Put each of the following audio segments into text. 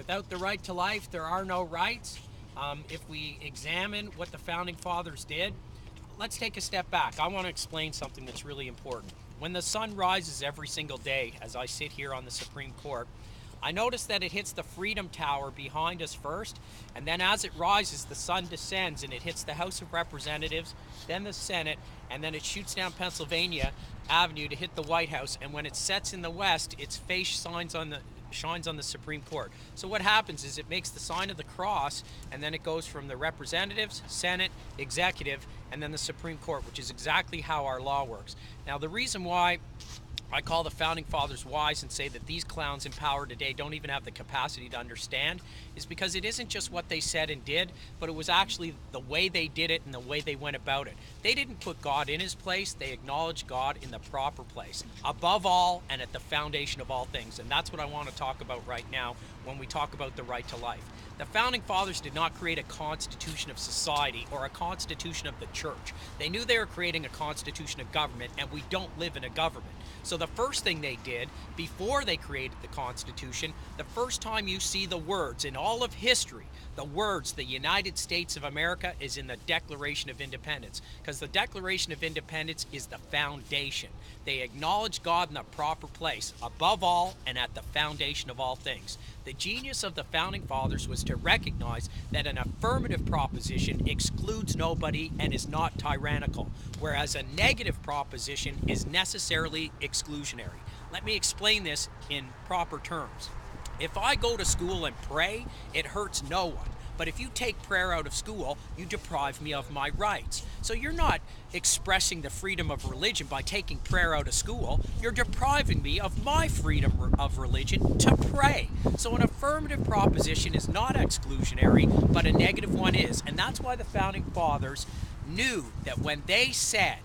Without the right to life, there are no rights. If we examine what the Founding Fathers did, let's take a step back. I want to explain something that's really important. When the sun rises every single day, as I sit here on the Supreme Court, I notice that it hits the Freedom Tower behind us first, and then as it rises, the sun descends and it hits the House of Representatives, then the Senate, and then it shoots down Pennsylvania Avenue to hit the White House, and when it sets in the west, its face shines on the Supreme Court. So what happens is it makes the sign of the cross, and then it goes from the representatives, Senate, executive, and then the Supreme Court, which is exactly how our law works. Now, the reason why I call the Founding Fathers wise and say that these clowns in power today don't even have the capacity to understand is because it isn't just what they said and did, but it was actually the way they did it and the way they went about it. They didn't put God in his place, they acknowledged God in the proper place, above all and at the foundation of all things. And that's what I want to talk about right now when we talk about the right to life. The Founding Fathers did not create a constitution of society or a constitution of the church. They knew they were creating a constitution of government, and we don't live in a government. So the first thing they did, before they created the Constitution, the first time you see the words in all of history, the words, the United States of America, is in the Declaration of Independence, because the Declaration of Independence is the foundation. They acknowledge God in the proper place, above all and at the foundation of all things. The genius of the Founding Fathers was to recognize that an affirmative proposition excludes nobody and is not tyrannical, whereas a negative proposition is necessarily exclusionary. Let me explain this in proper terms. If I go to school and pray, it hurts no one. But if you take prayer out of school, you deprive me of my rights. So you're not expressing the freedom of religion by taking prayer out of school. You're depriving me of my freedom of religion to pray. So an affirmative proposition is not exclusionary, but a negative one is. And that's why the Founding Fathers knew that when they said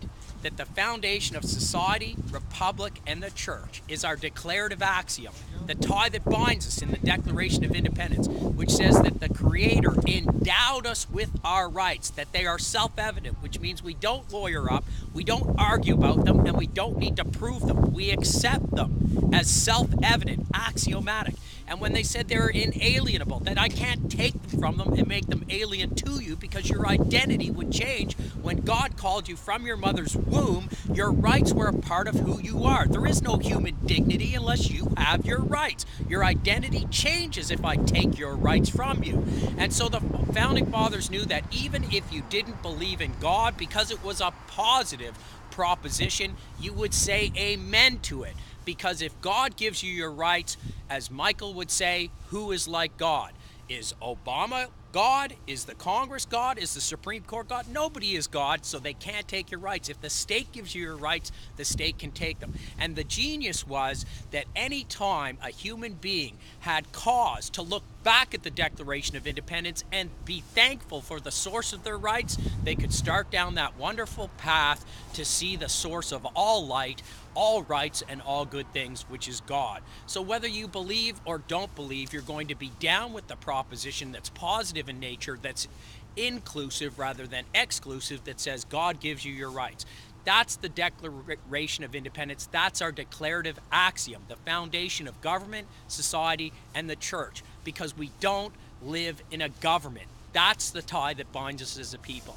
that the foundation of society, republic, and the church is our declarative axiom, the tie that binds us in the Declaration of Independence, which says that the Creator endowed us with our rights, that they are self-evident, which means we don't lawyer up, we don't argue about them, and we don't need to prove them. We accept them as self-evident, axiomatic. And when they said they're inalienable, that I can't take them from them and make them alien to you because your identity would change when God called you from your mother's womb, your rights were a part of who you are. There is no human dignity unless you have your rights. Your identity changes if I take your rights from you. And so the Founding Fathers knew that even if you didn't believe in God, because it was a positive proposition, you would say amen to it. Because if God gives you your rights, as Michael would say, who is like God? Is Obama God? Is the Congress God? Is the Supreme Court God? Nobody is God, so they can't take your rights. If the state gives you your rights, the state can take them. And the genius was that any time a human being had cause to look back at the Declaration of Independence and be thankful for the source of their rights, they could start down that wonderful path to see the source of all light, all rights, and all good things, which is God. So whether you believe or don't believe, you're going to be down with the proposition that's positive in nature, that's inclusive rather than exclusive, that says God gives you your rights. That's the Declaration of Independence. That's our declarative axiom, the foundation of government, society, and the church, because we don't live in a government. That's the tie that binds us as a people.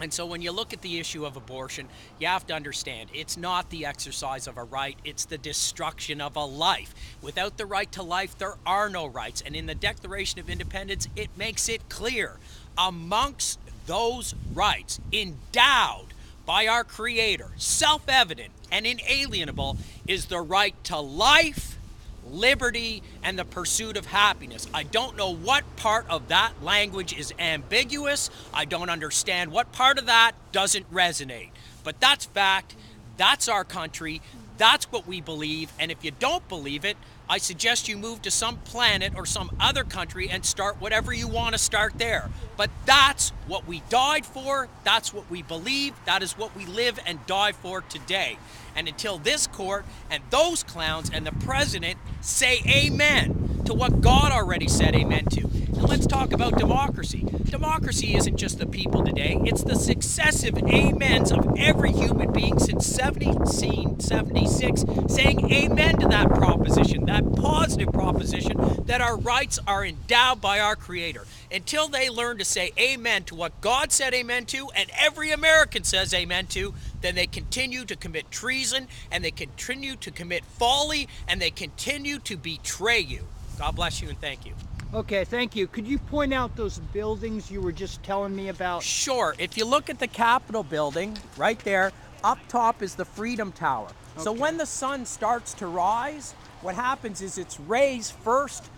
And so when you look at the issue of abortion, you have to understand it's not the exercise of a right, it's the destruction of a life. Without the right to life, there are no rights. And in the Declaration of Independence, it makes it clear. Amongst those rights endowed by our Creator, self-evident and inalienable, is the right to life, liberty, and the pursuit of happiness. I don't know what part of that language is ambiguous. I don't understand what part of that doesn't resonate. But that's fact. That's our country. That's what we believe. And if you don't believe it, I suggest you move to some planet or some other country and start whatever you want to start there. But that's what we died for. That's what we believe. That is what we live and die for today. And until this court and those clowns and the president say amen to what God already said amen to, And let's talk about democracy. Democracy isn't just the people today, it's the successive amens of every human being since 1776 saying amen to that proposition, that positive proposition that our rights are endowed by our Creator. Until they learn to say amen to what God said amen to and every American says amen to, then they continue to commit treason, and they continue to commit folly, and they continue to betray you. God bless you and thank you. Okay, thank you. Could you point out those buildings you were just telling me about? Sure. If you look at the Capitol building, right there, up top is the Freedom Tower. Okay. So when the sun starts to rise, what happens is its rays first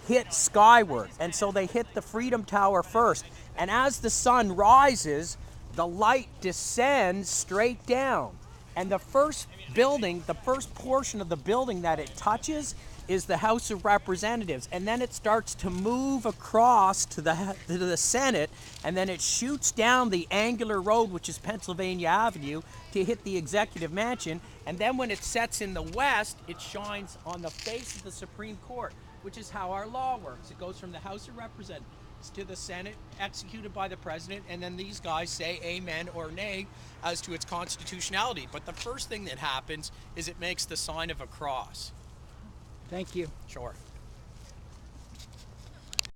hit skyward, and so they hit the Freedom Tower first. And as the sun rises, the light descends straight down. And the first building, the first portion of the building that it touches is the House of Representatives, and then it starts to move across to the Senate, and then it shoots down the angular road, which is Pennsylvania Avenue, to hit the Executive Mansion, and then when it sets in the west, it shines on the face of the Supreme Court, which is how our law works. It goes from the House of Representatives to the Senate, executed by the President, and then these guys say amen or nay as to its constitutionality. But the first thing that happens is it makes the sign of a cross. Thank you. Sure.